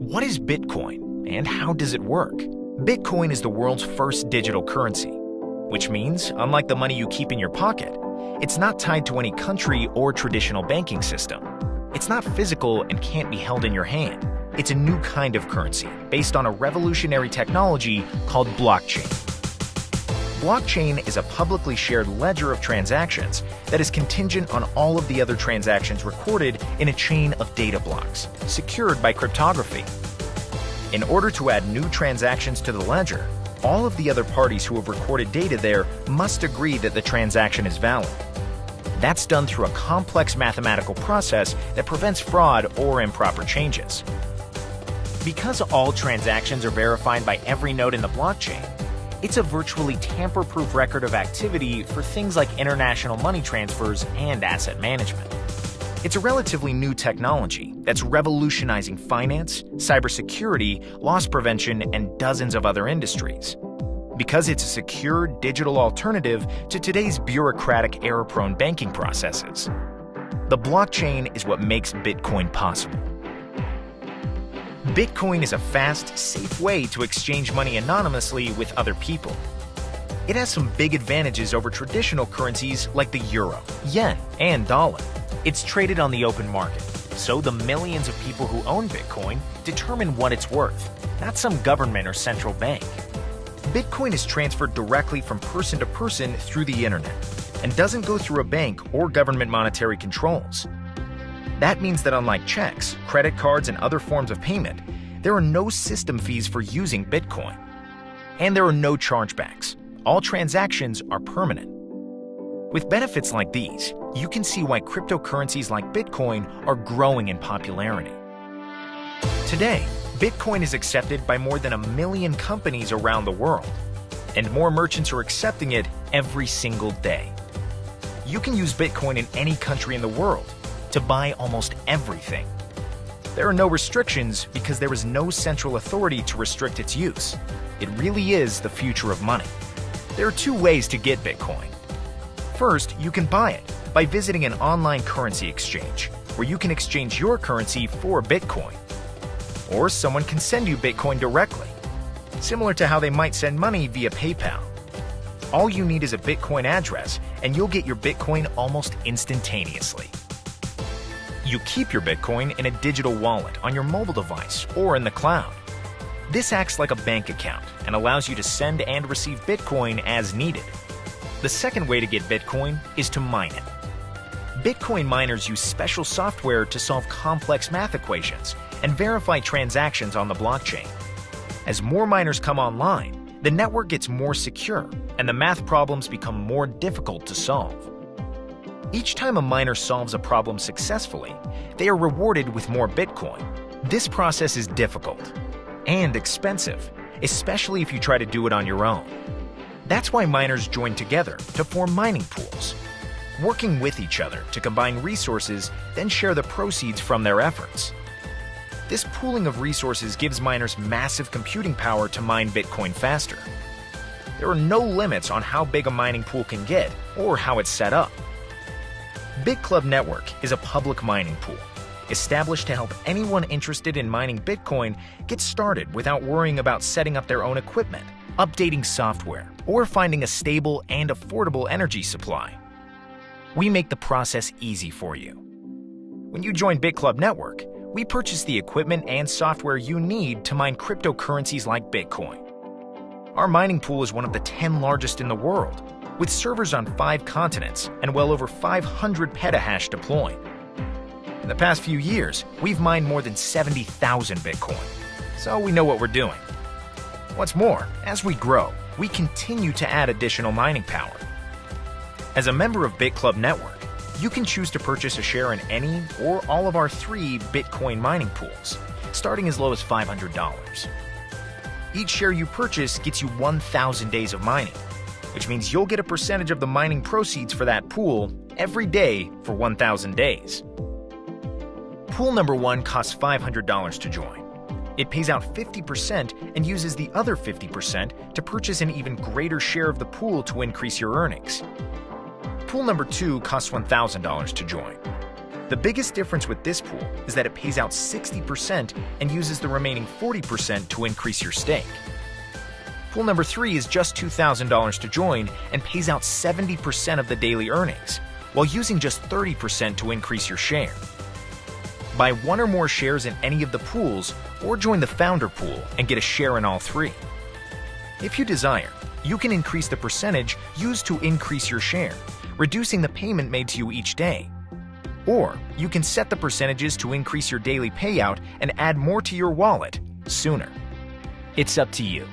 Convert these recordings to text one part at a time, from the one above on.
What is Bitcoin and how does it work? Bitcoin is the world's first digital currency, which means, unlike the money you keep in your pocket, it's not tied to any country or traditional banking system. It's not physical and can't be held in your hand. It's a new kind of currency based on a revolutionary technology called blockchain. Blockchain is a publicly shared ledger of transactions that is contingent on all of the other transactions recorded in a chain of data blocks, secured by cryptography. In order to add new transactions to the ledger, all of the other parties who have recorded data there must agree that the transaction is valid. That's done through a complex mathematical process that prevents fraud or improper changes. Because all transactions are verified by every node in the blockchain, it's a virtually tamper-proof record of activity for things like international money transfers and asset management. It's a relatively new technology that's revolutionizing finance, cybersecurity, loss prevention, and dozens of other industries. Because it's a secure digital alternative to today's bureaucratic, error-prone banking processes. The blockchain is what makes Bitcoin possible. Bitcoin is a fast, safe way to exchange money anonymously with other people. It has some big advantages over traditional currencies like the euro, yen, and dollar. It's traded on the open market, so the millions of people who own Bitcoin determine what it's worth, not some government or central bank. Bitcoin is transferred directly from person to person through the internet and doesn't go through a bank or government monetary controls. That means that unlike checks, credit cards, and other forms of payment, there are no system fees for using Bitcoin. And there are no chargebacks. All transactions are permanent. With benefits like these, you can see why cryptocurrencies like Bitcoin are growing in popularity. Today, Bitcoin is accepted by more than 1 million companies around the world, and more merchants are accepting it every single day. You can use Bitcoin in any country in the world to buy almost everything. There are no restrictions because there is no central authority to restrict its use. It really is the future of money. There are 2 ways to get Bitcoin. First, you can buy it by visiting an online currency exchange, where you can exchange your currency for Bitcoin. Or someone can send you Bitcoin directly, similar to how they might send money via PayPal. All you need is a Bitcoin address, and you'll get your Bitcoin almost instantaneously. You keep your Bitcoin in a digital wallet on your mobile device or in the cloud. This acts like a bank account and allows you to send and receive Bitcoin as needed. The second way to get Bitcoin is to mine it. Bitcoin miners use special software to solve complex math equations and verify transactions on the blockchain. As more miners come online, the network gets more secure and the math problems become more difficult to solve. Each time a miner solves a problem successfully, they are rewarded with more Bitcoin. This process is difficult and expensive, especially if you try to do it on your own. That's why miners join together to form mining pools, working with each other to combine resources, then share the proceeds from their efforts. This pooling of resources gives miners massive computing power to mine Bitcoin faster. There are no limits on how big a mining pool can get or how it's set up. BitClub Network is a public mining pool, established to help anyone interested in mining Bitcoin get started without worrying about setting up their own equipment, updating software, or finding a stable and affordable energy supply. We make the process easy for you. When you join BitClub Network, we purchase the equipment and software you need to mine cryptocurrencies like Bitcoin. Our mining pool is one of the 10 largest in the world, with servers on 5 continents and well over 500 petahash deployed. In the past few years, we've mined more than 70,000 Bitcoin, so we know what we're doing. What's more, as we grow, we continue to add additional mining power. As a member of BitClub Network, you can choose to purchase a share in any or all of our 3 Bitcoin mining pools, starting as low as $500. Each share you purchase gets you 1,000 days of mining, which means you'll get a percentage of the mining proceeds for that pool every day for 1,000 days. Pool number 1 costs $500 to join. It pays out 50% and uses the other 50% to purchase an even greater share of the pool to increase your earnings. Pool number 2 costs $1,000 to join. The biggest difference with this pool is that it pays out 60% and uses the remaining 40% to increase your stake. Pool number 3 is just $2,000 to join and pays out 70% of the daily earnings, while using just 30% to increase your share. Buy one or more shares in any of the pools or join the founder pool and get a share in all 3. If you desire, you can increase the percentage used to increase your share, reducing the payment made to you each day. Or you can set the percentages to increase your daily payout and add more to your wallet sooner. It's up to you.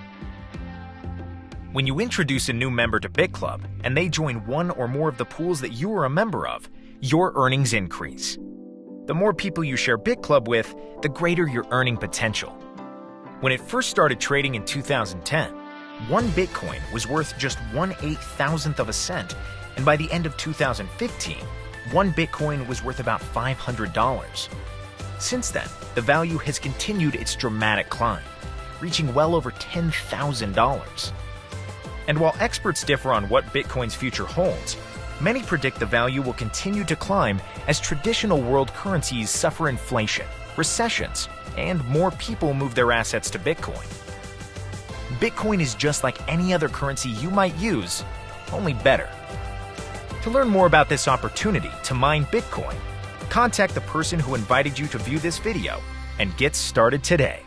When you introduce a new member to BitClub and they join one or more of the pools that you are a member of, your earnings increase. The more people you share BitClub with, the greater your earning potential. When it first started trading in 2010, one Bitcoin was worth just 1/8,000th of a cent, and by the end of 2015, one Bitcoin was worth about $500. Since then, the value has continued its dramatic climb, reaching well over $10,000. And while experts differ on what Bitcoin's future holds, many predict the value will continue to climb as traditional world currencies suffer inflation, recessions, and more people move their assets to Bitcoin. Bitcoin is just like any other currency you might use, only better. To learn more about this opportunity to mine Bitcoin, contact the person who invited you to view this video and get started today.